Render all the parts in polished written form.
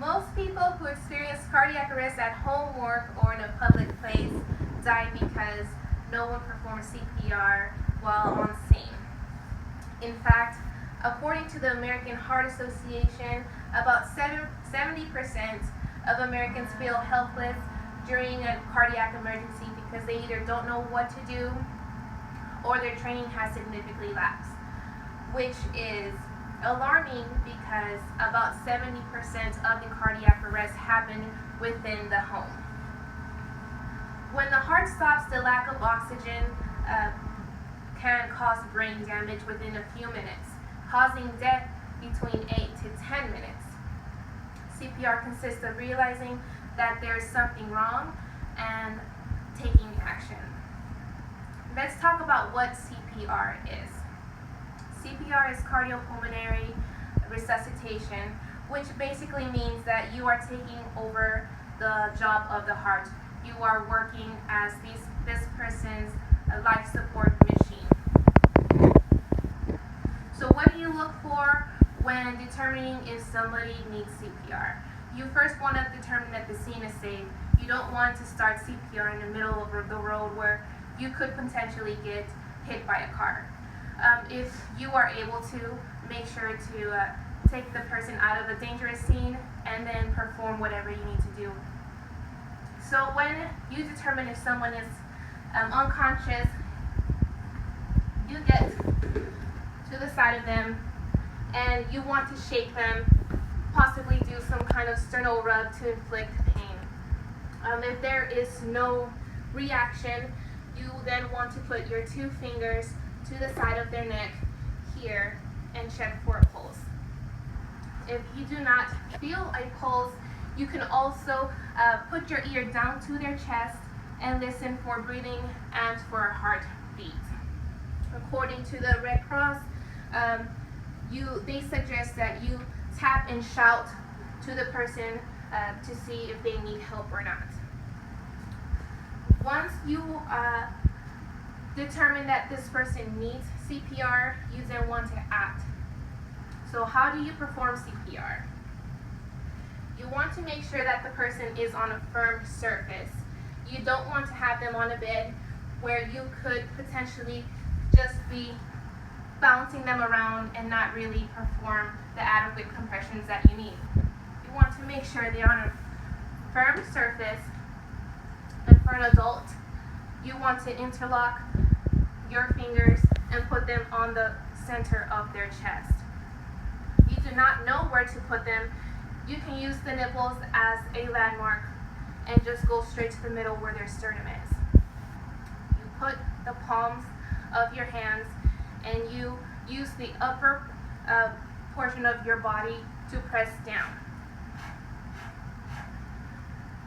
Most people who experience cardiac arrest at home, work, or in a public place die because no one performs CPR while on scene. In fact, according to the American Heart Association, about 70% of Americans feel helpless during a cardiac emergency because they either don't know what to do or their training has significantly lapsed, which is alarming because about 70% of the cardiac arrests happen within the home. When the heart stops, the lack of oxygen can cause brain damage within a few minutes, causing death between 8 to 10 minutes. CPR consists of realizing that there is something wrong and taking action. Let's talk about what CPR is. CPR is cardiopulmonary resuscitation, which basically means that you are taking over the job of the heart. You are working as this person's life support machine. So what do you look for when determining if somebody needs CPR? You first want to determine that the scene is safe. You don't want to start CPR in the middle of the road where you could potentially get hit by a car. If you are able to, make sure to take the person out of a dangerous scene and then perform whatever you need to do. So when you determine if someone is unconscious, you get to the side of them and you want to shake them, possibly do some kind of sternal rub to inflict pain. If there is no reaction, you then want to put your 2 fingers to the side of their neck here and check for a pulse. If you do not feel a pulse, you can also put your ear down to their chest and listen for breathing and for a heartbeat. According to the Red Cross, they suggest that you tap and shout to the person to see if they need help or not. Once you determine that this person needs CPR, you then want to act. So how do you perform CPR? You want to make sure that the person is on a firm surface. You don't want to have them on a bed where you could potentially just be bouncing them around and not really perform the adequate compressions that you need. You want to make sure they're on a firm surface. And for an adult, you want to interlock your fingers and put them on the center of their chest. If you do not know where to put them, you can use the nipples as a landmark and just go straight to the middle where their sternum is. You put the palms of your hands and you use the upper portion of your body to press down.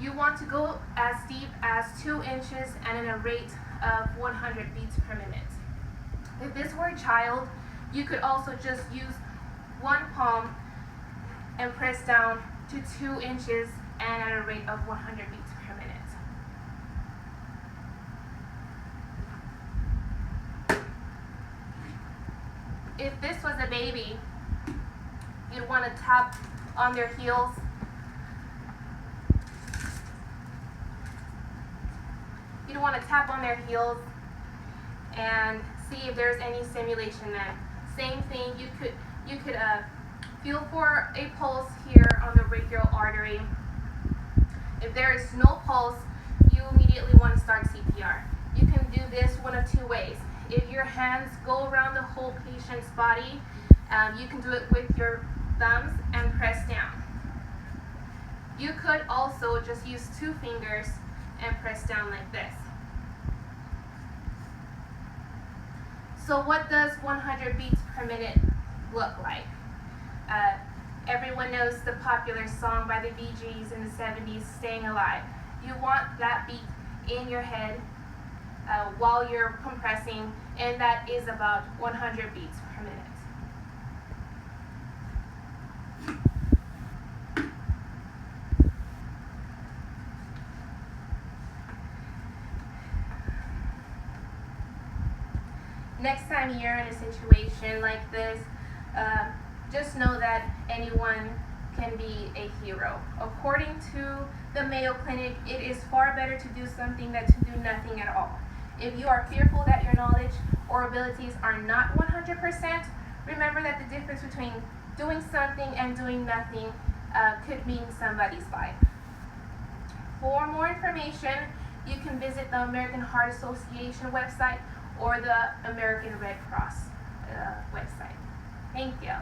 You want to go as deep as 2 inches and at a rate of 100 beats per minute. If this were a child, you could also just use one palm and press down to 2 inches and at a rate of 100 beats per minute. If this was a baby, you'd want to tap on their heels. You'd want to tap on their heels and see if there's any stimulation there. Same thing, you could feel for a pulse here on the brachial artery. If there is no pulse, you immediately want to start CPR. You can do this one of 2 ways. If your hands go around the whole patient's body, you can do it with your thumbs and press down. You could also just use 2 fingers and press down like this. So what does 100 beats per minute look like? Everyone knows the popular song by the Bee Gees in the 70s, Staying Alive. You want that beat in your head while you're compressing, and that is about 100 beats per minute. Next time you're in a situation like this, just know that anyone can be a hero. According to the Mayo Clinic, it is far better to do something than to do nothing at all. If you are fearful that your knowledge or abilities are not 100%, remember that the difference between doing something and doing nothing could mean somebody's life. For more information, you can visit the American Heart Association website or the American Red Cross website. Thank you.